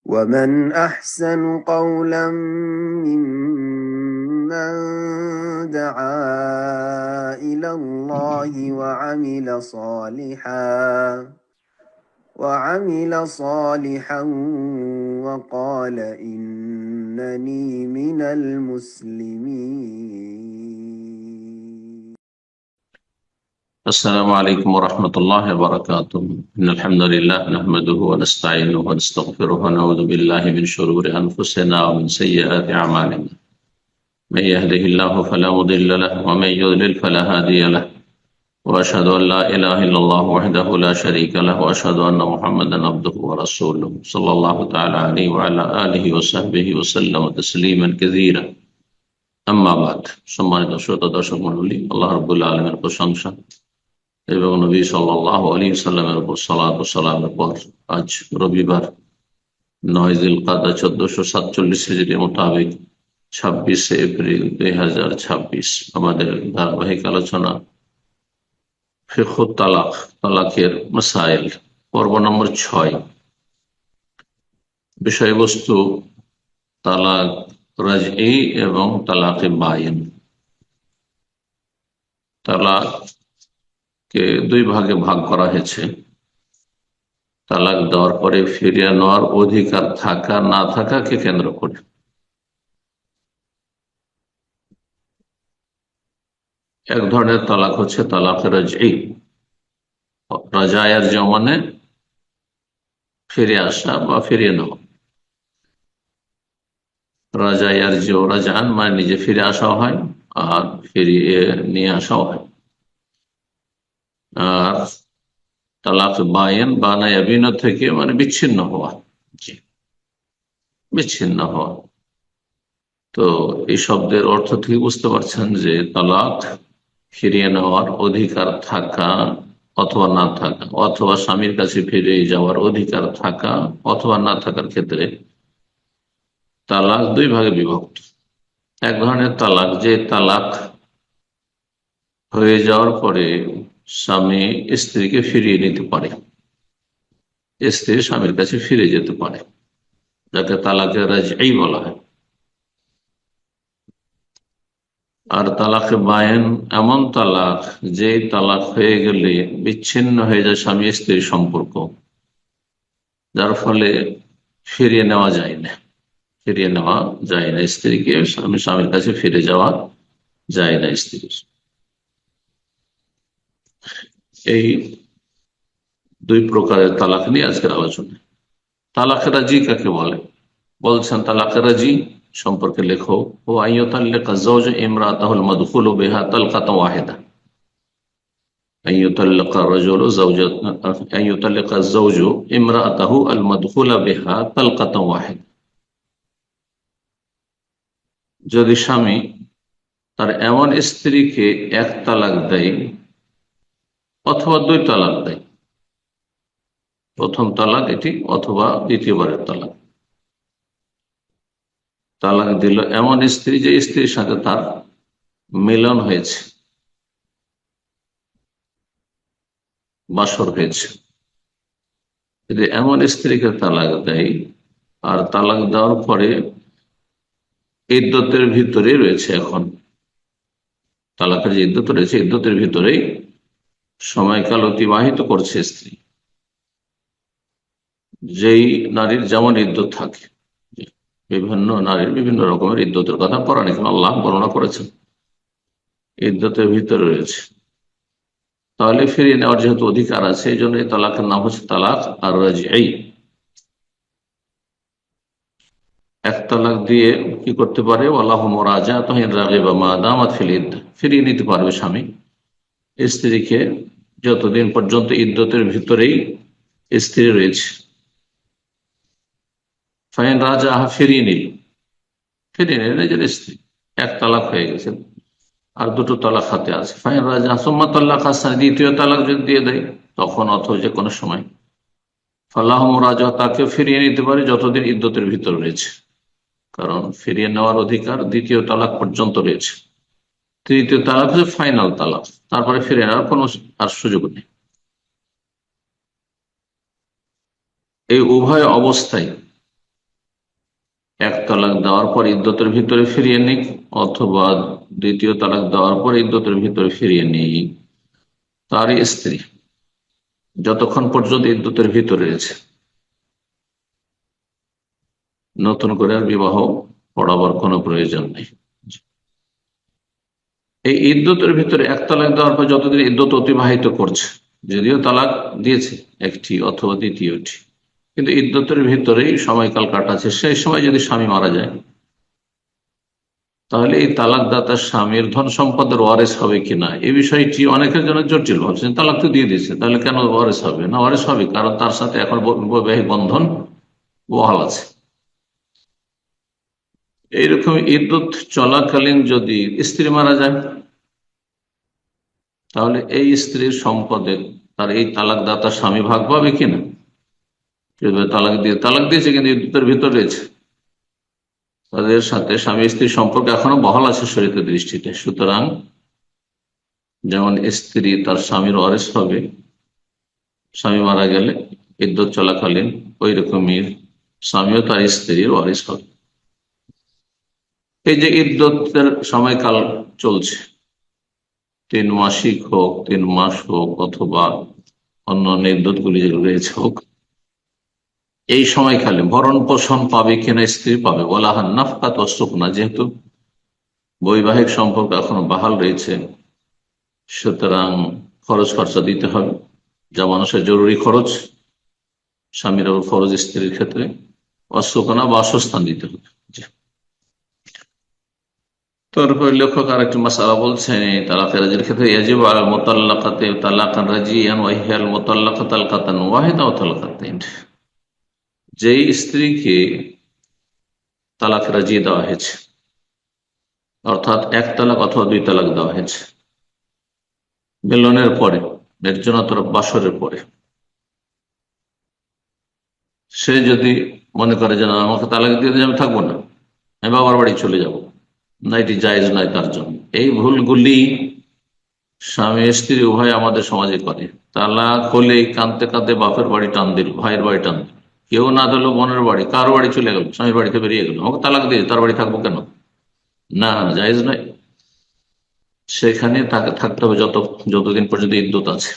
ومن أحسن قولا ممن دعا إلى الله وعمل صالحا وقال إنني من المسلمين. السلام عليكم ورحمة الله وبركاته. إن الحمد لله نحمده ونستعينه ونستغفره ونعوذ بالله من شرور أنفسنا ومن سيئات أعمالنا. من يهده الله فلا مضل له ومن يضلل فلا هادي له وأشهد أن لا إله إلا الله وحده لا شريك له وأشهد أن محمدا عبده ورسوله صلى الله تعالى عليه وعلى آله وصحبه وسلم تسليما كثيرا. أما بعد, সম্মানিত শ্রোতা দর্শক মণ্ডলী, আল্লাহ রাব্বুল আলামিনের প্রশংসা এবং নবী সাল্লাল্লাহু আলাইহি ওয়াসাল্লামের উপর সালাত ও সালামের পর আজ রবিবার 9 জিলকাদা 1447 হিজরি মোতাবেক 26 এপ্রিল 2026 আমাদের ধারাবাহিক আলোচনা ফিকহুত তালাক, তালাকের মাসাইল, পর্ব নম্বর 6। বিষয়বস্তু তালাক রাজঈ এবং তালাকে বায়িন। তালাককে দুই ভাগে ভাগ করা হয়েছে। তালাক দেওয়ার পরে ফিরিয়ে নেওয়ার অধিকার থাকা না থাকাকে কেন্দ্র করে। এক ধরনের তালাক হচ্ছে তালাক রাজঈ। রাজায়ের জমানে ফিরে আসা বা ফিরিয়ে নেওয়া। রাজায়ের রাজান মানে নিজে ফিরে আসা হয় আর ফিরিয়ে নিয়ে আসাও হয়। আর তালাক বায়েন বা নায়াবিন থেকে মানে বিচ্ছিন্ন হওয়া, বিচ্ছিন্ন হওয়া। তো এই শব্দের অর্থ থেকে বুঝতে পারছেন যে তালাক ফিরিয়ে নেওয়ার অধিকার থাকা অথবা না থাকা, অথবা স্বামীর কাছে ফিরে যাওয়ার অধিকার থাকা অথবা না থাকার ক্ষেত্রে তালাক দুই ভাগে বিভক্ত। এক ধরনের তালাক, যে তালাক হয়ে যাওয়ার পরে স্বামী স্ত্রীকে ফিরিয়ে নিতে পারে, স্ত্রী স্বামীর কাছে ফিরে যেতে পারে, যাকে তালাকে রাজঈ বলা হয়। আর তালাকে বায়েন এমন তালাক, যে তালাক হয়ে গেলে বিচ্ছিন্ন হয়ে যায় স্বামী স্ত্রীর সম্পর্ক, যার ফলে ফিরিয়ে নেওয়া যায় না, ফিরিয়ে নেওয়া যায় না স্ত্রীকে, স্বামীর কাছে ফিরে যাওয়া যায় না স্ত্রীর। এই দুই প্রকারের তালাক নিয়ে আজকের আলোচনা। তালাক রাজি কাকে বলে? বলছেন তালাক রাজি সম্পর্কে লেখক, ও আইয়ুতাল্লিকা যাওজু ইমরাতাহুল মাদখুলু বিহা তালকাতান ওয়াহিদা। আইয়ুতাল্লিকা যাওজু ইমরাতাহু আল মাদখুলা বিহা তালকাতান ওয়াহিদা। যদি স্বামী তার এমন স্ত্রীকে এক তালাক দেয় অথবা দুই তালাক দেয়, প্রথম তালাক এটি অথবা দ্বিতীয়বারের তালাক, তালাক দিল এমন স্ত্রী যে স্ত্রীর সাথে তার মিলন হয়েছে, বাসর হয়েছে, যদি এমন স্ত্রীকে তালাক দেয় আর তালাক দেওয়ার পরে ইদ্যতের ভিতরে রয়েছে, এখন তালাকের যে ইদ্যত রয়েছে ইদ্যতের ভিতরেই সময়কাল অতিবাহিত করছে স্ত্রী, যেই নারীর যেমন ইদ্যত থাকে, বিভিন্ন নারীর বিভিন্ন রকমের ইদ্যতের কথা কোরআনে আল্লাহ বর্ণনা করেছেন, ইদ্যতের ভিতরে রয়েছে, তাহলে ফিরিয়ে নেওয়ার যেহেতু অধিকার আছে, এই জন্য এই তালাকের নাম হচ্ছে তালাক আর রাজঈ। এক তালাক দিয়ে কি করতে পারে? ওয়ালাহু মুরাজাতুহু ইন রাগিবা মা দামাত ফিল ইদ্দা, ফিরিয়ে নিতে পারবে স্বামী স্ত্রীকে যতদিন পর্যন্ত ইদ্যতের ভিতরেই স্ত্রী রয়েছে। ফাইন রাজাহা, ফিরিয়ে নিল, ফিরিয়ে নিল নিজের স্ত্রী, এক তালাক হয়ে গেছে আর দুটো তালাক হাতে আছে। ফাইন রাজা সুম্মা তাল্লাক হাসান, দ্বিতীয় তালাক যদি দিয়ে দেয় তখন অথবা যে কোনো সময়, ফালাহু মুরাজাহ, তাকে ফিরিয়ে নিতে পারে যতদিন ইদ্যতের ভিতর রয়েছে, কারণ ফিরিয়ে নেওয়ার অধিকার দ্বিতীয় তালাক পর্যন্ত রয়েছে। তৃতীয় তালাক হচ্ছে ফাইনাল তালাক, তারপরে ফিরে নেওয়ার কোনো আর সুযোগ নেই। এই উভয় অবস্থায় এক তালাক দেওয়ার পর ইদ্যতের ভিতরে ফিরিয়ে নিক, অথবা দ্বিতীয় তালাক দেওয়ার পর ইদ্যতের ভিতরে ফিরিয়ে নিক, তার স্ত্রী যতক্ষণ পর্যন্ত ইদ্যতের ভিতরে রয়েছে, নতুন করে আর বিবাহ পড়াবার কোনো প্রয়োজন নেই। এই ইদ্যতের ভিতরে এক তালাক দেওয়ার পর যতদিন ইদ্যত অতিবাহিত করছে, যদিও তালাক দিয়েছে একটি অথবা দ্বিতীয়টি, কিন্তু ইদ্যতের ভিতরেই সময়কাল কাটাচ্ছে, সেই সময় যদি স্বামী মারা যায়, তাহলে এই তালাকদাতার স্বামীর ধন সম্পদের ওয়ারেস হবে কিনা, এই বিষয়টি অনেকের জন্য জটিল ভাবছেন। তালাক তো দিয়ে দিয়েছে, তাহলে কেন ওয়ারেস হবে না? ওয়ারেস হবে, কারণ তার সাথে এখন বৈবাহিক বন্ধন বহাল আছে। এইরকম ইদ্যত চলাকালীন যদি স্ত্রী মারা যায়, তাহলে এই স্ত্রীর সম্পদে তার এই তালাকদাতা স্বামী ভাগ পাবে কিনা? তালাক দিয়েছে কিন্তু ইদ্যতের ভিতর রয়েছে, তাদের সাথে স্বামী স্ত্রীর সম্পর্ক এখনো বহাল আছে শরীয়তের দৃষ্টিতে। সুতরাং যেমন স্ত্রী তার স্বামীর ওয়ারিস হবে স্বামী মারা গেলে, ইদ্যত চলাকালীন ওই রকমের স্বামীও তার স্ত্রীর ওয়ারিস হবে। এই যে ইদ্যতের সময়কাল চলছে, 3 মাসিক হোক, 3 মাস হোক, অথবা অন্য ইদ্যত গুলি যেগুলো রয়েছে হোক, এই সময়কালে ভরণ পোষণ পাবে কিনা স্ত্রী? পাবে। বলা হয় নাফকাত ওয়া সুকনা, যেহেতু বৈবাহিক সম্পর্ক এখনো বাহাল রয়েছে, সুতরাং খরচ খরচা দিতে হবে, যা মানুষের জরুরি খরচ, স্বামীর ওপর ফরজ স্ত্রীর ক্ষেত্রে। অসুকনা বা বাসস্থান দিতে হবে। তারপরে লেখক আরেকটি মাসালা বলছেন, তালাকের রাজির ক্ষেত্রে ইয়াজিবু আলাল মুতাল্লাকাতি তালাকান রাজিয়ান ওয়া হিয়াল মুতাল্লাকা তালকাতান ওয়াহিদা ওয়া তালকাতাইন। যেই স্ত্রীকে তালাক রাজি দেওয়া হয়েছে, অর্থাৎ 1 তালাক অথবা 2 তালাক দেওয়া হয়েছে মিলনের পরে, নির্জনতার বাসরের পরে, সে যদি মনে করে যে না, আমাকে তালাক দিয়ে আমি থাকবো না, আমি বাবার বাড়ি চলে যাব, না, এটি জায়েজ নয় তার জন্য। এই ভুলগুলি স্বামী স্ত্রী উভয় আমাদের সমাজে করে। তালাক হলেই কাঁদতে কাঁদতে বাপের বাড়ি টান দিল, ভাইয়ের বাড়ি টান দিল, কেউ না দিল বোনের বাড়ি, কার বাড়ি চলে গেল, স্বামীর বাড়িতে বেরিয়ে গেল, আমাকে তালাক দিয়ে তার বাড়ি থাকবো কেন? না, জায়েজ নয়। সেখানে তাকে থাকতে হবে যতদিন পর্যন্ত ইদ্যত আছে।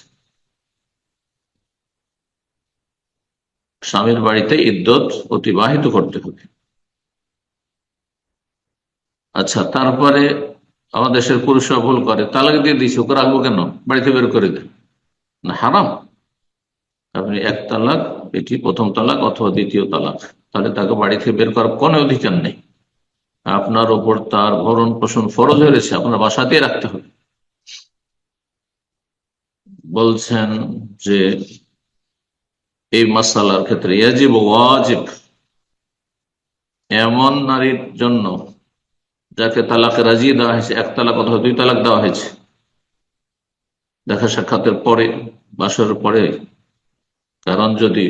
স্বামীর বাড়িতে ইদ্যত অতিবাহিত করতে হবে। আচ্ছা, তারপরে আমাদের দেশের পুরুষরা ভুল করে, তালাক দিয়ে দিয়েছে, ওকে রাখবো কেন, বাড়িতে বের করে দেন, না, হারাম। আপনি 1 তালাক, এটি প্রথম তালাক অথবা দ্বিতীয় তালাক, তাহলে তাকে বাড়ি থেকে বের করার কোনো অধিকার নেই। আপনার ওপর তার ভরণ পোষণ ফরজ হয়েছে, আপনার বাসাতেই রাখতে হবে। বলছেন যে এই মাসালার ক্ষেত্রে ইয়াজিব ওয়াজিব, এমন নারীর জন্য যাকে তালাকে রাজি দেওয়া হয়েছে, 1 তালাক অথবা 2 তালাক দেওয়া হয়েছে, দেখা সাক্ষাতের পরে, বাসরের পরে, কারণ যদি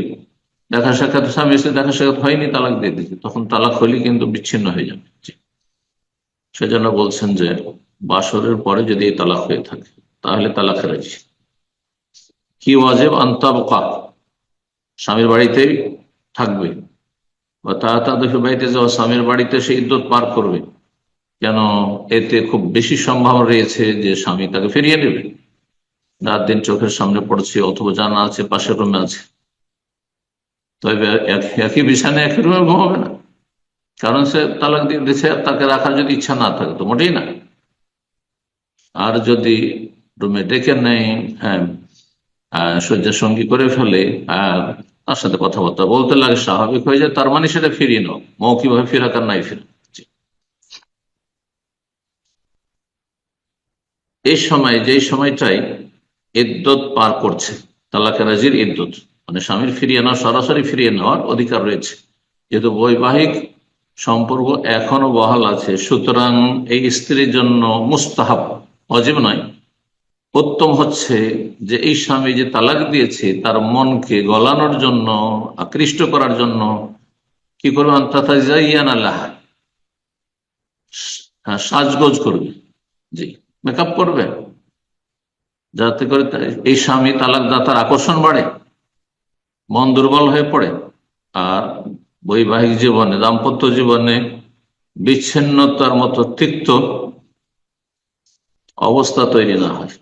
দেখা সাক্ষাৎ, স্বামী স্ত্রী দেখা সাক্ষাৎ হয়নি, তালাক দিয়ে দিচ্ছে, তখন তালাক হলে কিন্তু বিচ্ছিন্ন হয়ে যাবে। সেজন্য বলছেন যে বাসরের পরে যদি এই তালাক হয়ে থাকে, তাহলে তালাক রাজি। কি ওয়াজিব? আনতাবকা, স্বামীর বাড়িতেই থাকবে, বা তাদের বাড়িতে যাওয়া, স্বামীর বাড়িতে সে ইদ্যত পার করবে। কেন? এতে খুব বেশি সম্ভাবনা রয়েছে যে স্বামী তাকে ফিরিয়ে নেবে। রাত দিন চোখের সামনে পড়ছে, অথবা জানা আছে পাশের রুমে আছে, তবে একই বিছানায় একই রুমে ঘুমাবে না, কারণ সে তালাক দিয়ে দিচ্ছে। তাকে রাখার যদি ইচ্ছা না থাকে তো মোটেই না। আর যদি রুমে ডেকে নেয়, হ্যাঁ, শয্যা সঙ্গী করে ফেলে, আর তার সাথে কথাবার্তা বলতে লাগে, স্বাভাবিক হয়ে যায়, তার মানে সেটা ফিরিয়ে নাও, মৌখিকভাবে ফিরাক আর নাই ফিরা। এই সময়, যেই সময়টাই ইদ্যত পার করছে, তালাকে রাজির ইদ্যত, মানে স্বামীর ফিরিয়ে নেওয়া, সরাসরি ফিরিয়ে নেওয়ার অধিকার রয়েছে, যেহেতু বৈবাহিক সম্পর্ক এখনো বহাল আছে, সুতরাং এই স্ত্রীর জন্য মুস্তাহাব, ওয়াজিব নয়, উত্তম হচ্ছে যে এই স্বামী যে তালাক দিয়েছে তার মনকে গলানোর জন্য, আকৃষ্ট করার জন্য কি করবে? আন্তাতাজাইয়ান আল্লাহ, সাজগোজ করবে, জি, মেকআপ করবে, যাতে করে এই স্বামী তালাক দাতার আকর্ষণ বাড়ে, মন দুর্বল হয়ে পড়ে, আর বৈবাহিক জীবনে, দাম্পত্য জীবনে বিচ্ছিন্নতার মতো তিক্ত অবস্থা তৈরি না হয়।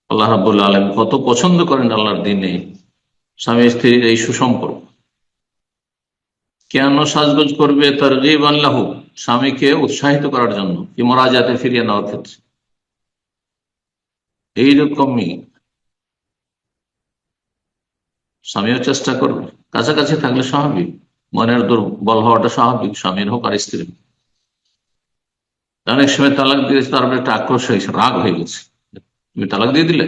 আল্লাহ রাব্বুল আলামিন কত পছন্দ করেন আল্লাহর দিনে স্বামী স্ত্রীর এই সুসম্পর্ক। কেন সাজগোজ করবে? তারগীবান লাহু, স্বামীকে উৎসাহিত করার জন্য, কি মুরাজাতে ফিরিয়ে নেওয়ার ক্ষেত্রে। এইরকমই স্বামীও চেষ্টা করবে, কাছাকাছি থাকলে স্বাভাবিক, মনের দুর্বল হওয়াটা স্বাভাবিক, স্বামীর হোক আর স্ত্রীর। অনেক সময় তালাক দিয়েছে, তারপরে একটা আক্রোশ হয়েছে, রাগ হয়ে গেছে, তুমি তালাক দিয়ে দিলে।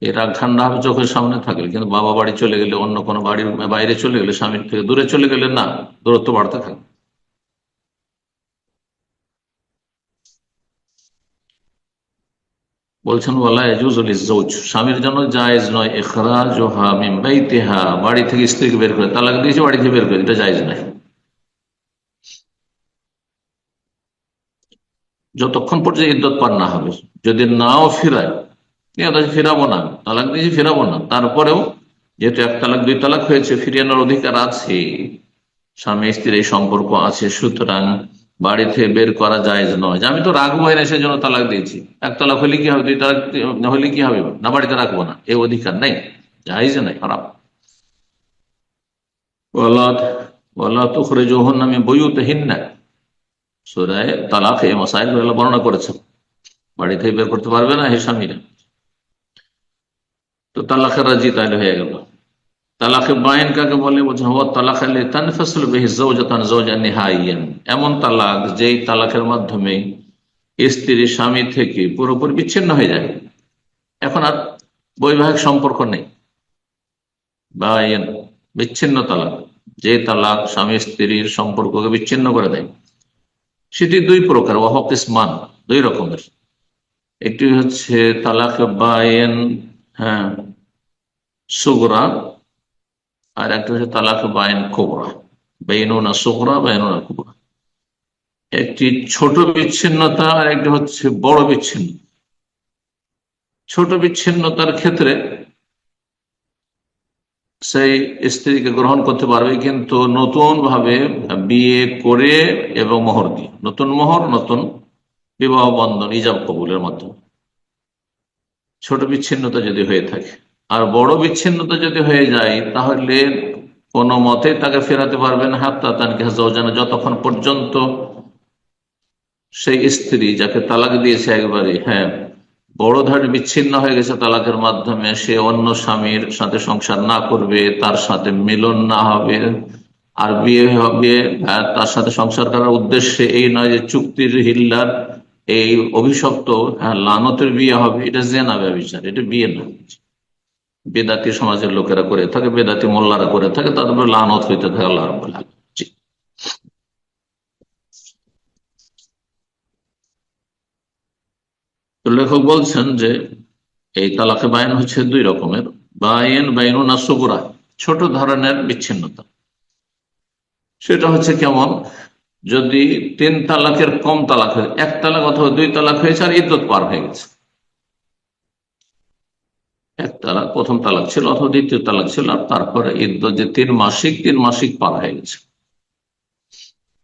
এই রাগ ঠান্ডা হবে চোখের সামনে থাকলে, কিন্তু বাবা বাড়ি চলে গেলে, অন্য কোনো বাড়ির বাইরে চলে গেলে, স্বামীর থেকে দূরে চলে গেলে না, দূরত্ব বাড়তে থাকে। বলছেন ওয়ালা ইয়াজুজু লিজ-যাওজ, স্বামীর জন্য জায়েজ নয় ইখরাজুহা মিন বাইতিহা, বাড়ি থেকে স্ত্রীকে বের করে, তালাক দিয়েছে বাড়ি থেকে বের করে, এটা জায়েজ নয় যতক্ষণ পর্যন্ত ইদ্যত পার না হবে। যদি নাও ফিরায়, ফিরাবো না, তালাক দিয়েছি ফিরাবো না, তারপরেও যেহেতু এক তালাক দুই তালাক হয়েছে, ফিরিয়ে আনার অধিকার আছে, স্বামী স্ত্রীর এই সম্পর্ক আছে, সুতরাং বাড়ি থেকে বের করা জায়েজ নয় যে আমি তো রাখবো না সেই জন্য তালাক দিয়েছি। এক তালাক হলে কি হবে, দুই তালাক হলে কি হবে, না বাড়িতে রাখবো না, এই অধিকার নেই, জায়েজ নাই, হারাম। ওয়ালা তুখরিজুহুন্না মিন বুয়ুতিহিন্না, সূরা তালাক এই মাসাইলগুলো বর্ণনা করেছেন। বাড়ি থেকে বের করতে পারবে না হে স্বামীরা। তো তালাকের রাজি তাহলে হয়ে গেল। তালাকে বাইন কাকে বলে? বলছেন ওয়া তালাক আল্লাযী তানফাসিলু বিহি যাওজাতুন যাওজান নিহাইয়ান, এমন তালাক যেই তালাকের মাধ্যমে স্ত্রী স্বামী থেকে পুরোপুরি বিচ্ছিন্ন হয়ে যায়, এখন আর বৈবাহিক সম্পর্ক নেই। বাইন বিচ্ছিন্ন তালাক, যে তালাক স্বামী স্ত্রীর সম্পর্ককে বিচ্ছিন্ন করে দেয়, সেটি দুই প্রকার, ওয়া হুয়া কিসমান, দুই রকমের। একটি হচ্ছে তালাক বাইন, হ্যাঁ, সুগরা, আর একটা হচ্ছে তালাক বাইন কুবরা, বাইনুনা সুগরা বাইনুনা কুবরা। একটি ছোট বিচ্ছিন্নতা আর একটি হচ্ছে বড় বিচ্ছিন্ন। ছোট বিচ্ছিন্নতার ক্ষেত্রে সেই স্ত্রীকে গ্রহণ করতে পারবে, কিন্তু নতুন ভাবে বিয়ে করে এবং মোহর দিয়ে, নতুন মোহর, নতুন বিবাহ বন্ধন, ইজাব কবুলের মাধ্যমে। ছোট বিচ্ছিন্নতা যদি হয়ে থাকে। আর বড় বিচ্ছিন্নতা যদি হয়ে যায়, তাহলে কোনো মতে তাকে ফেরাতে পারবেন হাত্তা তানকিহা যাওজান, যতক্ষণ পর্যন্ত সেই স্ত্রী যাকে তালাক দিয়েছে একবারে, হ্যাঁ, বড় ধরনের বিচ্ছিন্ন হয়ে গেছে তালাকের মাধ্যমে, সে অন্য স্বামীর সাথে সংসার না করবে, তার সাথে মিলন না হবে, আর বিয়ে হবে, তার সাথে সংসার করার উদ্দেশ্যে এই নয় যে চুক্তির হিল্লার এই অভিশপ্ত, হ্যাঁ, লানতের বিয়ে হবে, এটা জেনা ব্যভিচার, এটা বিয়ে না। বেদাতি সমাজের লোকেরা করে থাকে, বেদাতি মোল্লারা করে থাকে, তাদের লানত হইতে থাকে আল্লাহ রাব্বুল আলামিন। তো লেখক বলছেন যে এই তালাকে বাইন হচ্ছে দুই রকমের। বাইনুনা সুগরা, ছোট ধরনের বিচ্ছিন্নতা। সেটা হচ্ছে কেমন? যদি তিন তালাকের কম তালাক হয়ে, এক তালাক অথবা দুই তালাক হয়েছে আর ইদ্যত পার হয়ে গেছে, এক তালাক, প্রথম তালাক ছিল অথবা দ্বিতীয় তালাক ছিল, আর তারপরে ইদ্যত যে তিন মাসিক পার হয়ে গেছে,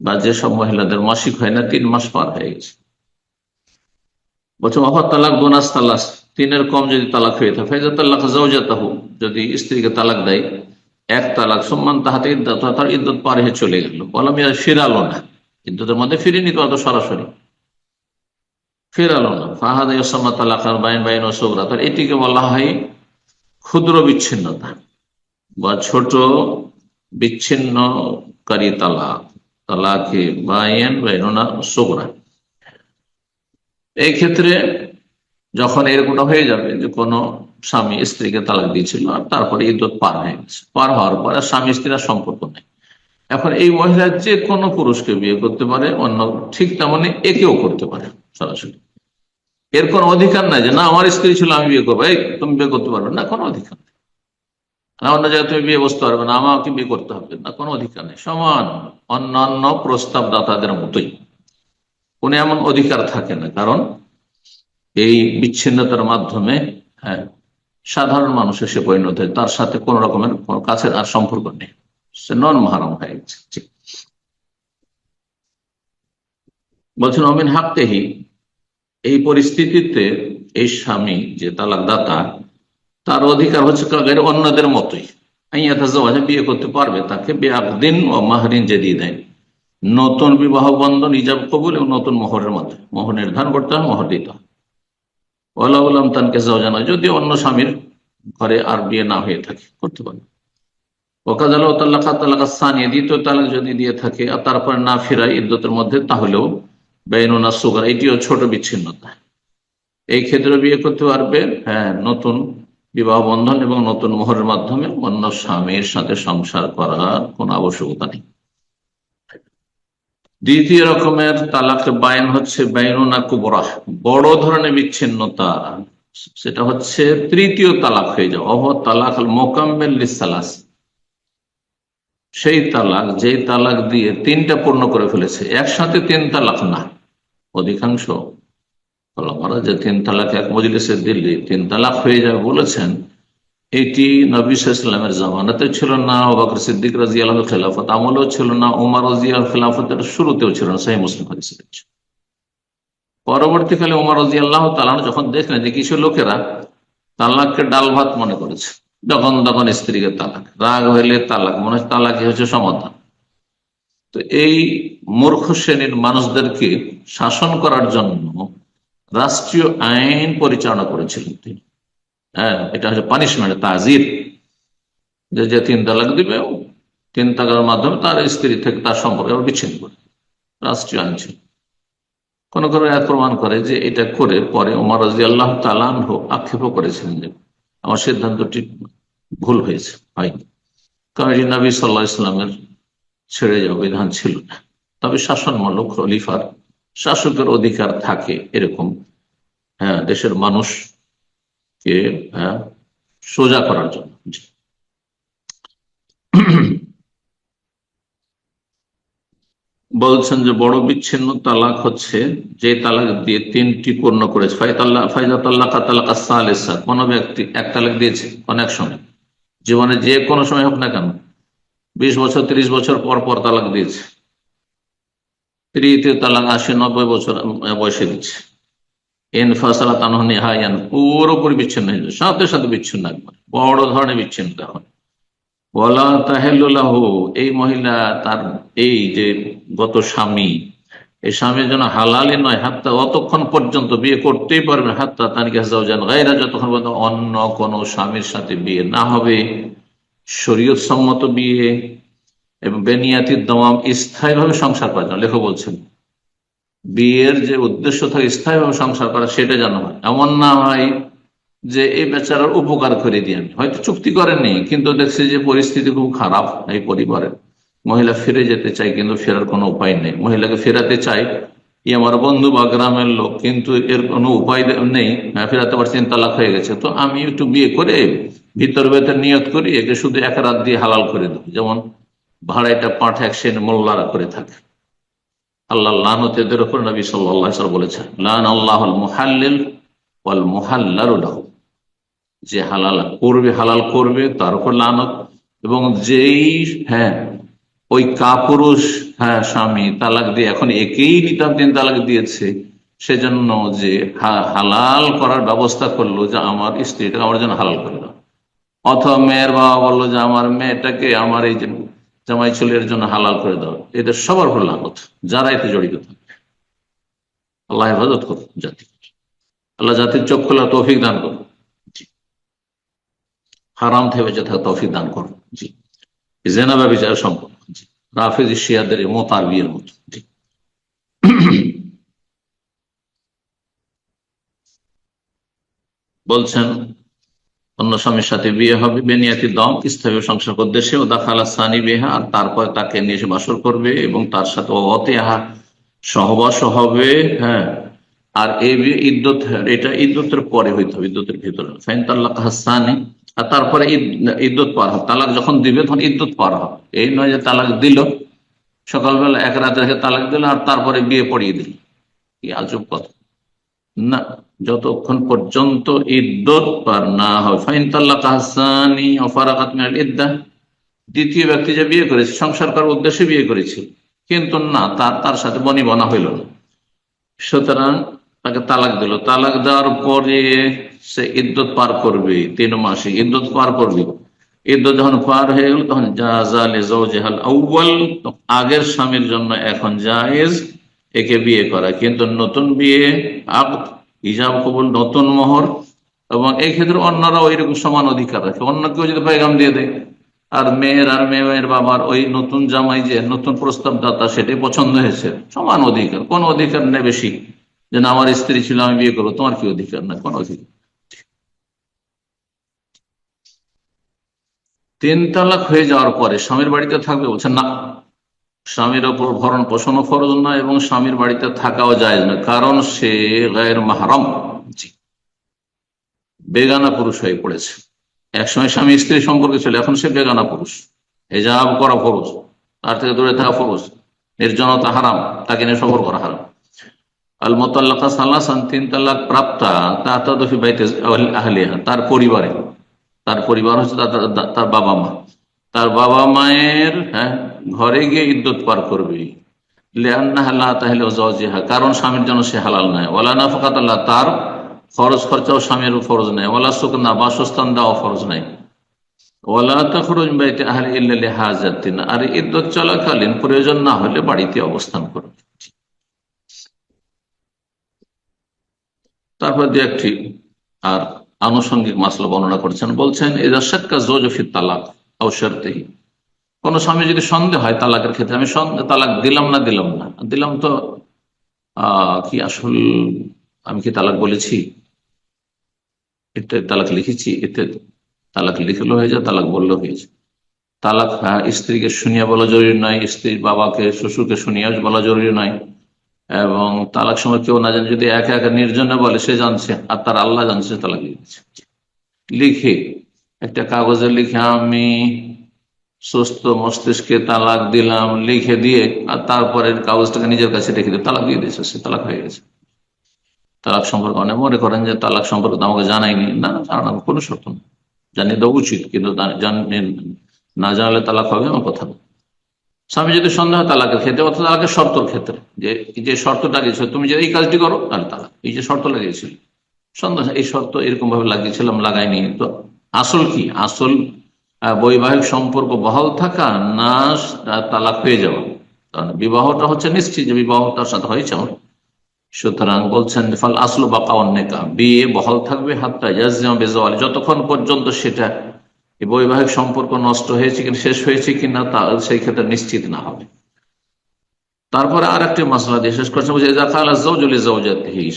বা যেসব মহিলাদের মাসিক হয় না, 3 মাস পার হয়ে গেছে। বলছে ওয়াফাত তালাক বোনাস তালাক, তিনের কম যদি তালাক হয়ে থাকে, ফাইজা তালাক যাওজাতাহু, যদি স্ত্রীকে তালাক দেয় এক তালাক, সম্মান তাহাতে ইদ্যত, তার ইদ্যত পার হয়ে চলে গেল, বললাম ফিরালো না, ইদ্যতের মধ্যে ফিরিনি তো, অত সরাসরি ফিরালো না, ফাহাদা ইউসাম্মা তালাকান বাইন বাইন ও সুগরা, তার এটিকে বলা হয় ক্ষুদ্র বিচ্ছিন্নতা বা ছোট বিচ্ছিন্নকারী তালাক, তালাকে বাইন বাইনুনা সুগরা। এই ক্ষেত্রে যখন এরকমটা হয়ে যাবে যে কোনো স্বামী স্ত্রীকে তালাক দিয়েছিল আর তারপরে ইদ্যত পার হয়ে গেছে, পার হওয়ার পরে স্বামী স্ত্রীর সম্পর্ক নেই, এখন এই মহিলা যে কোনো পুরুষকে বিয়ে করতে পারে, অন্য ঠিক তেমনি একেও করতে পারে সরাসরি। এর কোনো অধিকার নাই যে না আমার স্ত্রী ছিল আমি বিয়ে করবো, এই তুমি বিয়ে করতে পারবে না, কোনো অধিকার নেই। অন্য জায়গায় তুমি বিয়ে বসতে পারবে না, আমাকে বিয়ে করতে হবে না, কোনো অধিকার নেই। সমান অন্যান্য প্রস্তাব দাতাদের মতোই, কোন এমন অধিকার থাকে না, কারণ এই বিচ্ছিন্নতার মাধ্যমে, হ্যাঁ, সাধারণ মানুষ এসে পরিণত হয়, তার সাথে কোন রকমের কোনো কাছের আর সম্পর্ক নেই, সে নন মাহরাম হয়ে গেছে। বলছেন অমিন হাক্কেহি, এই পরিস্থিতিতে এই স্বামী যে তালাক দাতা, তার অধিকার হচ্ছে অন্যদের মতোই বিয়ে করতে পারবে তাকে বেআকদিন ও মাহরিন যে দিয়ে দেয়, নতুন বিবাহ বন্ধন ইজাব কবুল এবং নতুন মোহরের মাধ্যমে মোহর নির্ধারণ করতে হয়, মোহর দিতে হয়। ওয়ালাউলাম তানকে জানা, যদি অন্য স্বামীর ঘরে আর বিয়ে না হয়ে থাকে করতে পারবে। ওকাজাল তাল্লাকা তালাকা সানিয়া, দ্বিতীয় তালাক যদি দিয়ে থাকে আর তারপরে না ফেরায় ইদ্যতের মধ্যে, তাহলেও বেইনুনা সুগার, এটিও ছোট বিচ্ছিন্নতা, এই ক্ষেত্রে বিয়ে করতে পারবে। হ্যাঁ, নতুন বিবাহ বন্ধন এবং নতুন মোহরের মাধ্যমে অন্য স্বামীর সাথে সংসার করার কোনো আবশ্যকতা নেই। দ্বিতীয় রকমের তালাক বাইন হচ্ছে বাইনুনা কুবরা, বড় ধরনের বিচ্ছিন্নতা, সেটা হচ্ছে তৃতীয় তালাক হয়ে যাওয়া। অহ তালাক আল মোকাম্মেল লিসালাস, সেই তালাক যে তালাক দিয়ে তিনটা পূর্ণ করে ফেলেছে, একসাথে তিন তালাক না। অধিকাংশ ওলামারা যে তিন তালাক এক মজলিসে দিল্লি তিন তালাক হয়ে যাবে বলেছেন, এটি নবী সাল্লাল্লাহু আলাইহি ওয়াসাল্লামের জামানাতে ছিল না, আবু বকর সিদ্দিক রাদিয়াল্লাহু আনহু খেলাফত আমলেও ছিল না, ওমর রাদিয়াল্লাহু খেলাফতের শুরুতেও ছিল না। সহিহ মুসলিম হাদিস। পরবর্তীকালে ওমর রাদিয়াল্লাহু তাআলা যখন দেখলেন যে কিছু লোকেরা তালাককে ডাল ভাত মনে করেছে, যখন তখন স্ত্রীকে তালাক, রাগ হইলে তালাক, মনে হচ্ছে তালাকই হচ্ছে সমাধান, তো এই মূর্খ শ্রেণীর মানুষদেরকে শাসন করার জন্য রাষ্ট্রীয় আইন পরিচালনা করেছিলেন তিনি। হ্যাঁ, এটা হচ্ছে পানিশমেন্ট, তাজির, যে তিন তালাক দিবে, তিন তালাকের মাধ্যমে তার স্ত্রী থেকে তার সম্পর্ক বিচ্ছিন্ন করে, রাষ্ট্রীয় আইন ছিল। কোন কোন আয়াত প্রমাণ করে যে এটা করে পরে ওমর রাদিয়াল্লাহু তাআলা আনহু আক্ষেপ করেছিলেন যে আমার সিদ্ধান্তটি ভুল হয়েছে, হয়নি, কারণ এটি নবী সাল্লাল্লাহু আলাইহি ওয়াসাল্লামের ছেড়ে যাওয়া বিধান ছিল না। তবে শাসনমূলক খলিফার, শাসকের অধিকার থাকে এরকম, হ্যাঁ, দেশের মানুষকে সোজা করার জন্য। বলছেন যে বড় বিচ্ছিন্ন তালাক হচ্ছে যে তালাক দিয়ে তিনটি পূর্ণ করেছে। কোন ব্যক্তি এক তালাক দিয়েছে কোন এক সময়, জীবনে যে কোনো সময় হোক না কেন, 20 বছর 30 বছর পর পর তালাক দিয়েছে, তৃতীয় তালাক 80-90 বছর বয়সে দিচ্ছে, পুরোপুরি বিচ্ছিন্ন হয়ে যাবে, সাথে সাথে বিচ্ছিন্ন, একবার বড় ধরনের বিচ্ছিন্ন হয়। ওয়ালা তাহিল্লু, এই মহিলা তার এই যে গত স্বামী, এই স্বামীর জন্য হালালই নয়, হাত্তা অতক্ষণ পর্যন্ত বিয়ে করতেই পারবে, হাত্তা তানিকা যাওজান গায়রা, যতক্ষণ পর্যন্ত অন্য কোন স্বামীর সাথে বিয়ে না হবে, শরীয়ত সম্মত বিয়ে এবং বেনিয়াতির দমাম, স্থায়ীভাবে সংসার করার জন্য। লেখক বলছেন বিয়ের যে উদ্দেশ্য থাকে স্থায়ীভাবে সংসার করা, সেটা যেন হয়, এমন না হয় যে এই বেচারার উপকার করে দিয়ে, আমি হয়তো চুক্তি করেননি কিন্তু দেখছি যে পরিস্থিতি খুব খারাপ এই পরিবারের, মহিলা ফিরে যেতে চাই কিন্তু ফেরার কোনো উপায় নেই, মহিলাকে ফেরাতে চাই, ই আমার বন্ধু বা গ্রামের লোক, কিন্তু এর কোনো উপায় নেই, ফেরাতে পারছি, তালাক হয়ে গেছে, তো আমি একটু বিয়ে করে ভিতর ভেতর নিয়ত করি একে শুধু এক রাত দিয়ে হালাল করে দেবো, যেমন ভাড়াইটা পাঠ এক শ্রেণী মোল্লারা করে থাকে। আল্লাহ লানত এদের উপর, নবী সাল্লাল্লাহু আলাইহি ওয়াসাল্লাম বলেছেন লান আল্লাহুল মুহাল্লিল ওয়াল মুহাল্লালু লাহু, যে হালাল করবে তার উপর লানত, এবং যেই ওই কাপুরুষ স্বামী তালাক দিয়ে এখন একেই নিতাম তিন তালাক দিয়েছে, সেজন্য যে হালাল করার ব্যবস্থা করলো যে আমার স্ত্রীটাকে আমার জন্য হালাল করে দাও, অথবা মেয়ের বাবা বললো যে আমার মেয়েটাকে আমার এই যে জামাই ছেলের জন্য হালাল করে দাও, এদের সবার উপর লানত যারা এতে জড়িত থাকে। আল্লাহ হেফাজত করুন জাতি, আল্লাহ জাতির চোখ খোলা তৌফিক দান করুন, হারাম থেকে বেঁচে থাকা তৌফিক দান করুন। জি, জেনা ব্যভিচার সম্পর্ক, জি, রাফেজি শিয়াদের মোতার বিয়ের মতো। জি, বলছেন অন্য স্বামীর সাথে বিয়ে হবে, বেনিয়াতি দম, স্থায়ী সংসার উদ্দেশ্যে, ও দাখালা সানি বেহা, আর তারপর তাকে নিয়ে এসে বাসর করবে এবং তার সাথে অতেহা সহবাস হবে। হ্যাঁ, আর এই ইদ্যত, এটা ইদ্যতের পরে হইতে হবে, ইদ্যতের ভিতরে। ফাইন তাল্লাক হাসানি, আর তারপরে ইদ্যত পার হবে, তালাক যখন দিবে তখন ইদ্যত পার হবে। এই নয় যে তালাক দিল সকালবেলা এক রাতে রেখে তালাক দিল আর তারপরে বিয়ে পড়িয়ে দিল, কি আজব কথা না, যতক্ষণ পর্যন্ত ইদ্যত পার না হয়। ফাইন তাল্লাক হাসানি ও ফারাকাত মিনাল ইদ্দাহ, দ্বিতীয় ব্যক্তি যে বিয়ে করেছে সংসার করার উদ্দেশ্যে বিয়ে করেছিল, কিন্তু না তার সাথে বনিবনা হইল না, সুতরাং তাকে তালাক দিল। তালাক দেওয়ার পরে সে ইদ্যত পার করবে, 3 মাসে ইদ্যত পার করবে। ইদ্যত যখন পার হয়ে গেল তখন আগের স্বামীর জন্য এখন জায়েজ একে বিয়ে করা, কিন্তু নতুন বিয়ে আকদ, ইজাব কবুল, নতুন মোহর, এবং এই ক্ষেত্রে অন্যরা ওই রকম সমান অধিকার রাখে। অন্য কেউ যদি পেগাম দিয়ে দেয় আর মেয়ের বাবার ওই নতুন জামাই যে নতুন প্রস্তাব দাতা সেটাই পছন্দ হয়েছে, সমান অধিকার। কোন অধিকার নেই বেশি যে না আমার স্ত্রী ছিল আমি বিয়ে করবো, তোমার কি অধিকার? না, কোন অধিকার। 3 তালাক হয়ে যাওয়ার পরে স্বামীর বাড়িতে থাকবে, বলছেন না, স্বামীর ওপর ভরণ পোষণও ফরজ না এবং স্বামীর বাড়িতে থাকাও যায় না, কারণ সে গায়ের মাহরম, বেগানা পুরুষ হয়ে পড়েছে। একসময় স্বামী স্ত্রী সম্পর্কে ছিল, এখন সে বেগানা পুরুষ, হিজাব করা ফরজ, তার থেকে দূরে থাকা ফরজ, নির্জনতা হারাম, তাকে নিয়ে সফর করা হারাম। আল মুতাল্লাকা সালাসান, 3 তালাক প্রাপ্তা তাতাদু ফি বাইতি আহলিহা, তার পরিবারে, তার পরিবার হচ্ছে তার বাবা মা, তার বাবা মায়ের ঘরে গিয়ে ইদ্যত পার করবে। লিআন্নাহা লা তাহিলু যাওজিহা, কারণ স্বামীর জন্য সে হালাল নয়। ওয়ালা নাফাকাতাল্লাহ, তার খরচ খরচাও স্বামীর ফরজ নাই। ওয়ালা সুকনা, বাসস্থান দেওয়া ফরজ নাই। ওয়ালা তাখরুজ মিন বাইতি আহলি ইল্লা লিহাজাতিন, আর ইদ্যত চলাকালীন প্রয়োজন না হলে বাড়িতে অবস্থান করবে। তারপর দিয়ে একটি আর আনুষঙ্গিক মাসলা বর্ণনা করছেন, বলছেন ইযা শাক্কা যাওজু ফি তালাক আও শারতিহি, কোন স্বামী যদি সন্দেহ হয় তালাকের ক্ষেত্রে, আমি তালাক দিলাম না দিলাম তো কি আসল আমি কি তালাক বলেছি, ইত্যাদি তালাক লিখেছি ইত্যাদি, তালাক লিখলেও হয়ে যায়, তালাক বললেও হয়ে যায়। তালাক স্ত্রীকে শুনিয়া বলা জরুরি নয়, স্ত্রীর বাবাকে শ্বশুরকে শুনিয়া বলা জরুরি নয়, এবং তালাক সময় কেউ না জানে, যদি একা একা নির্জনে বলে সে জানছে আর তার আল্লাহ জানছে, তালাক লিখেছে। লিখে একটা কাগজে লিখে আমি সুস্থ মস্তিষ্কে তালাক দিলাম লিখে দিয়ে, আর তারপরে কাগজটাকে নিজের কাছে রেখে দিয়ে তালাক দিয়ে দিয়েছে, সে তালাক হয়ে গেছে। তালাক সম্পর্কে অনেক মনে করেন যে তালাক সম্পর্কে আমাকে জানাইনি, না, জানানো কোনো শর্ত না, জানিয়ে দেওয়া উচিত, কিন্তু না জানালে তালাক হবে আমার কথা না। স্বামী যদি সন্দেহ তালাকের ক্ষেত্রে অথবা তালাকের শর্তর ক্ষেত্রে, যে শর্তটা লাগিয়েছিল তুমি যে এই কাজটি করো তাহলে তালাক, এই যে শর্ত লাগিয়েছিল সন্দেহ, এই শর্ত এরকম ভাবে লাগিয়েছিলাম লাগাইনি, তো আসল কি? আসল বৈবাহিক সম্পর্ক বহাল থাকা না তালাক হয়ে যাওয়া? কারণ বিবাহটা হচ্ছে নিশ্চিত যে বিবাহ তার সাথে হয়েছে। সুতরাং বলছেন ফাল আসল বা কাওয়ান্নেকা, বিয়ে বহাল থাকবে হাত্তা ইয়াজজিমা বিজাওয়ালি, যতক্ষণ পর্যন্ত সেটা এই বৈবাহিক সম্পর্ক নষ্ট হয়েছে কিনা, শেষ হয়েছে কিনা, তা সেই ক্ষেত্রে নিশ্চিত না হবে। তারপরে আর একটি মাসলা দিয়ে শেষ করছে,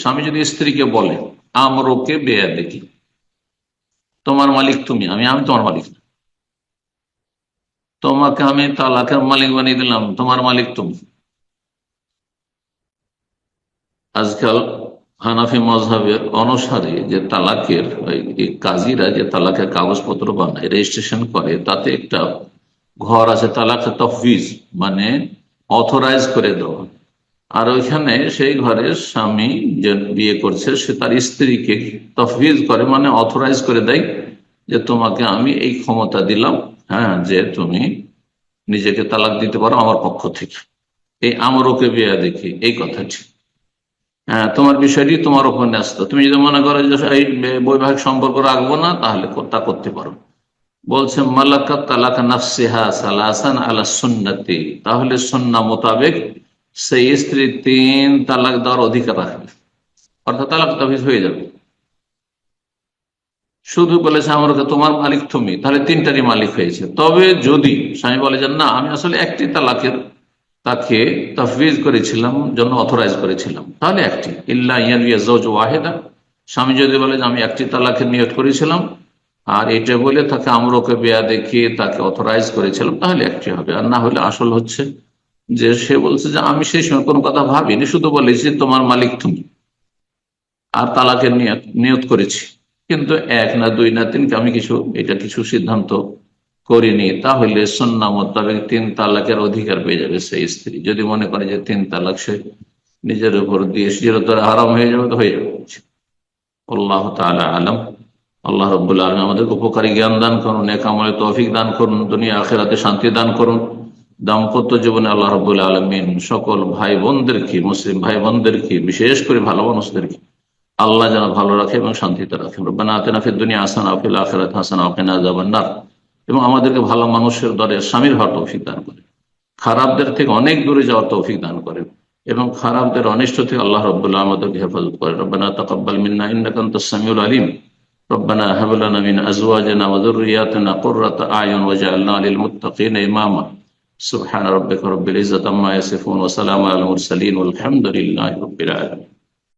স্বামী যদি স্ত্রীকে বলে আমরোকে বেয়া দেখি, তোমার মালিক তুমি, আমি তোমার মালিক না, তোমাকে আমি তালাকের মালিক বানিয়ে দিলাম, তোমার মালিক তুমি। আজকাল হানাফি মজহাবের অনুসারে যে তালাকের কাজীরা যে তালাকের কাগজপত্র বানায়, রেজিস্ট্রেশন করে, তাতে একটা ঘর আছে তালাক তফবিজ, মানে অথরাইজ করে দেওয়া। আর ওইখানে সেই ঘরের স্বামী যে বিয়ে করছে সে তার স্ত্রীকে তফবিজ করে, মানে অথরাইজ করে দেয় যে তোমাকে আমি এই ক্ষমতা দিলাম, যে তুমি নিজেকে তালাক দিতে পারো আমার পক্ষ থেকে, এই আমরকে বিয়া দেখি এই কথাটি। তোমার বিষয়টি তোমার উপর ন্যস্ত, তুমি যদি মনে করো যে এই বৈবাহিক সম্পর্ক রাখবো না তাহলে তা করতে পারো। বলছে মালাকা তালাক নাফসিহা সালাসান আলা সুন্নতি, তাহলে সুন্নাহ মোতাবেক সেই স্ত্রী 3 তালাক দেওয়ার অধিকার রাখবে, অর্থাৎ তালাক তাফিজ হয়ে যাবে। শুধু বলেছে আমাকে তোমার মালিক তুমি, তাহলে 3টারই মালিক হয়েছে। তবে যদি স্বামী বলে যে না আমি আসলে একটি তালাকের তাকে তাফবিজ করেছিলাম, জন্য অথরাইজ করেছিলাম, তাহলে একটি। ইল্লা ইয়ানবিয়া যাওজ ওয়াহিদা, স্বামী যদি বলে যে আমি একটি তালাকের নিয়ত করেছিলাম আর এটা বলে তাকে আমরকে বিয়া দেখিয়ে তাকে অথরাইজ করেছিলাম, তাহলে একটি হবে। আর না হলে আসল হচ্ছে যে সে বলছে যে আমি সেই সময় কোনো কথা ভাবিনি, শুধু বলেছি তোমার মালিক তুমি, আর তালাকের নিয়ত করেছি, কিন্তু 1 না 2 না 3 আমি কিছু সিদ্ধান্ত করিনি, তাহলে সুন্নাহ মোতাবেক 3 তালাকের অধিকার পেয়ে যাবে সেই স্ত্রী। যদি মনে করে যে 3 তালাক সে নিজের উপর দিয়ে চিরতরে হারাম হয়ে যাবে, তো হয়ে যাবে। আল্লাহ তাআলা আলাম। আল্লাহ রাব্বুল আলামিন আমাদেরকে উপকারী জ্ঞান দান করুন, নেক আমলে তৌফিক দান করুন, দুনিয়া আখিরাতে শান্তি দান করুন। দাম্পত্য জীবনে আল্লাহ রাব্বুল আলামিন সকল ভাই বোনদেরকে, মুসলিম ভাই বোনদেরকে, বিশেষ করে ভালো মানুষদেরকে আল্লাহ যেন ভালো রাখে এবং শান্তিতে রাখেন। রব্বানা আতিনা ফিদ দুনিয়া হাসানা ওয়া ফিল আখিরাতি হাসানা ওয়া কিনা আযাবান নার। এবং আমাদেরকে ভালো মানুষের দরে শামিল হওয়ার তৌফিক দান করেন, খারাপদের থেকে অনেক দূরে যাওয়ার তৌফিক দান করেন এবং খারাপদের অনিষ্ট থেকে আল্লাহ রাব্বুল আলামিন আমাদেরকে হেফাজত করেন। রব্বানা তাকাব্বাল মিন্না ইন্নাকা আনতাস সামিউল আলিম। রব্বানা হাব লানা মিন আজওয়াজিনা ওয়া যুররিয়াতিনা কুররাতা আয়ুন ওয়াজআলনা লিল মুত্তাকিনা ইমামা। সুবহানা রাব্বিকা রাব্বিল ইজ্জাতি আম্মা ইয়াসিফুন ওয়া সালামুন আলাল মুরসালিন ওয়ালহামদুলিল্লাহি রাব্বিল আলামিন।